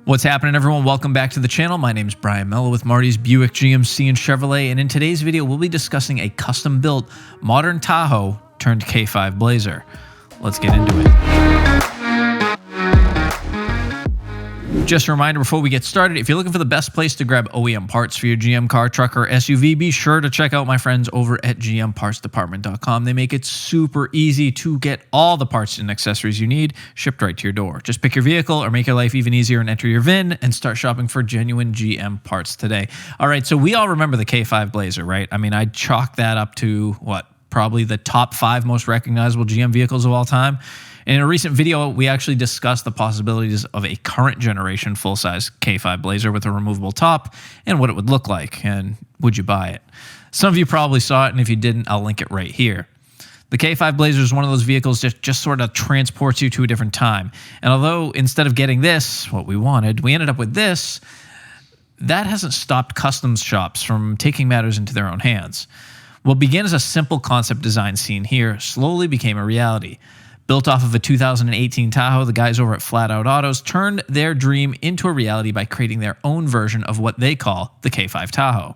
What's happening, everyone? Welcome back to the channel. My name's Brian Mello with Marty's Buick, GMC, and Chevrolet, and in today's video, we'll be discussing a custom-built modern Tahoe turned K5 Blazer. Let's get into it. Just a reminder before we get started, if you're looking for the best place to grab OEM parts for your GM car, truck, or SUV, be sure to check out my friends over at gmpartsdepartment.com. They make it super easy to get all the parts and accessories you need shipped right to your door. Just pick your vehicle or make your life even easier and enter your VIN and start shopping for genuine GM parts today. All right, so we all remember the K5 Blazer, right? I mean, I'd chalk that up to, probably the top 5 most recognizable GM vehicles of all time. In a recent video, we actually discussed the possibilities of a current generation full-size K5 Blazer with a removable top and what it would look like, and would you buy it? Some of you probably saw it, and if you didn't, I'll link it right here. The K5 Blazer is one of those vehicles that just sort of transports you to a different time. And although instead of getting this, what we wanted, we ended up with this, that hasn't stopped customs shops from taking matters into their own hands. What began as a simple concept design scene here slowly became a reality. Built off of a 2018 Tahoe, the guys over at Flat Out Autos turned their dream into a reality by creating their own version of what they call the K5 Tahoe.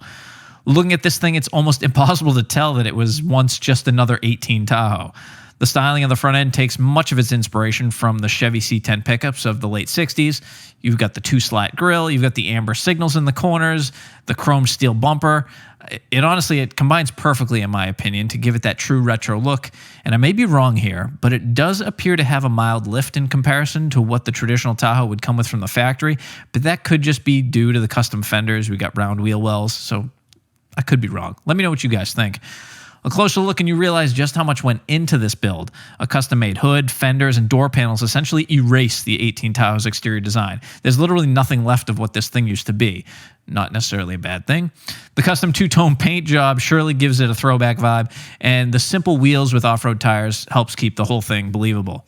Looking at this thing, it's almost impossible to tell that it was once just another 18 Tahoe. The styling on the front end takes much of its inspiration from the Chevy C10 pickups of the late 60s. You've got the 2-slat grille, you've got the amber signals in the corners, the chrome steel bumper. It combines perfectly, in my opinion, to give it that true retro look. And I may be wrong here, but it does appear to have a mild lift in comparison to what the traditional Tahoe would come with from the factory. But that could just be due to the custom fenders. We got round wheel wells, so I could be wrong. Let me know what you guys think. A closer look and you realize just how much went into this build. A custom-made hood, fenders, and door panels essentially erase the 18 Tahoe's exterior design. There's literally nothing left of what this thing used to be. Not necessarily a bad thing. The custom two-tone paint job surely gives it a throwback vibe, and the simple wheels with off-road tires helps keep the whole thing believable.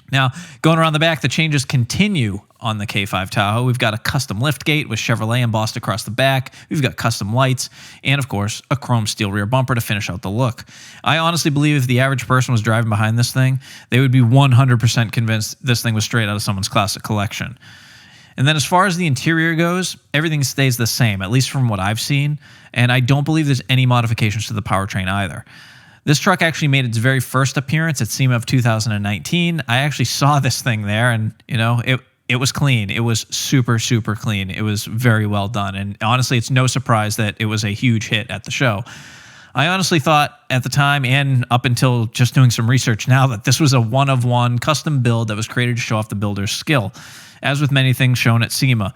Now, going around the back, the changes continue on the K5 Tahoe. We've got a custom lift gate with Chevrolet embossed across the back. We've got custom lights and, of course, a chrome steel rear bumper to finish out the look. I honestly believe if the average person was driving behind this thing, they would be 100% convinced this thing was straight out of someone's classic collection. And then as far as the interior goes, everything stays the same, at least from what I've seen, and I don't believe there's any modifications to the powertrain either. This truck actually made its very first appearance at SEMA of 2019. I actually saw this thing there, and it was clean. It was super, super clean. It was very well done, and honestly, it's no surprise that it was a huge hit at the show. I honestly thought at the time, and up until just doing some research now, that this was a one-of-one custom build that was created to show off the builder's skill. As with many things shown at SEMA,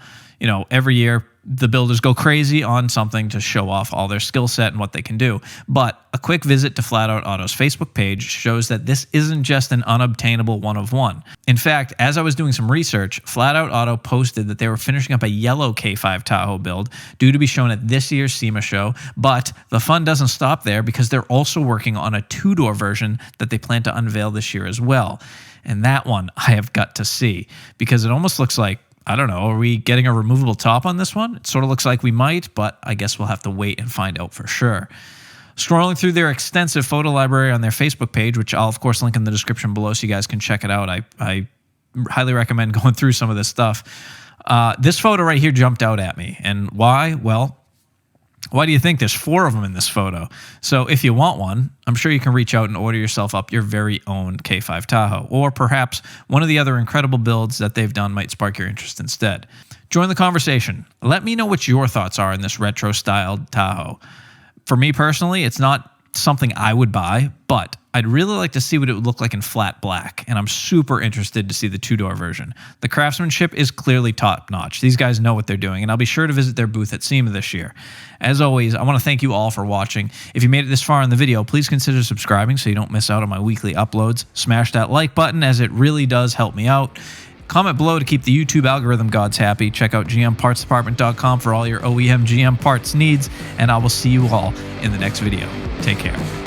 every year the builders go crazy on something to show off all their skill set and what they can do. But a quick visit to Flat Out Auto's Facebook page shows that this isn't just an unobtainable one-of-one. In fact, as I was doing some research, Flat Out Auto posted that they were finishing up a yellow K5 Tahoe build due to be shown at this year's SEMA show, but the fun doesn't stop there because they're also working on a 2-door version that they plan to unveil this year as well. And that one I have got to see because it almost looks like, I don't know, are we getting a removable top on this one? It sort of looks like we might, but I guess we'll have to wait and find out for sure. Scrolling through their extensive photo library on their Facebook page, which I'll of course link in the description below so you guys can check it out. I highly recommend going through some of this stuff. This photo right here jumped out at me. And why? Well, why do you think there's 4 of them in this photo? So if you want one, I'm sure you can reach out and order yourself up your very own K5 Tahoe, or perhaps one of the other incredible builds that they've done might spark your interest instead. Join the conversation. Let me know what your thoughts are in this retro-styled Tahoe. For me personally, it's not something I would buy, but I'd really like to see what it would look like in flat black, and I'm super interested to see the 2-door version. The craftsmanship is clearly top-notch. These guys know what they're doing, and I'll be sure to visit their booth at SEMA this year. As always, I want to thank you all for watching. If you made it this far in the video, please consider subscribing so you don't miss out on my weekly uploads. Smash that like button, as it really does help me out. Comment below to keep the YouTube algorithm gods happy. Check out gmpartsdepartment.com for all your OEM GM parts needs, and I will see you all in the next video. Take care.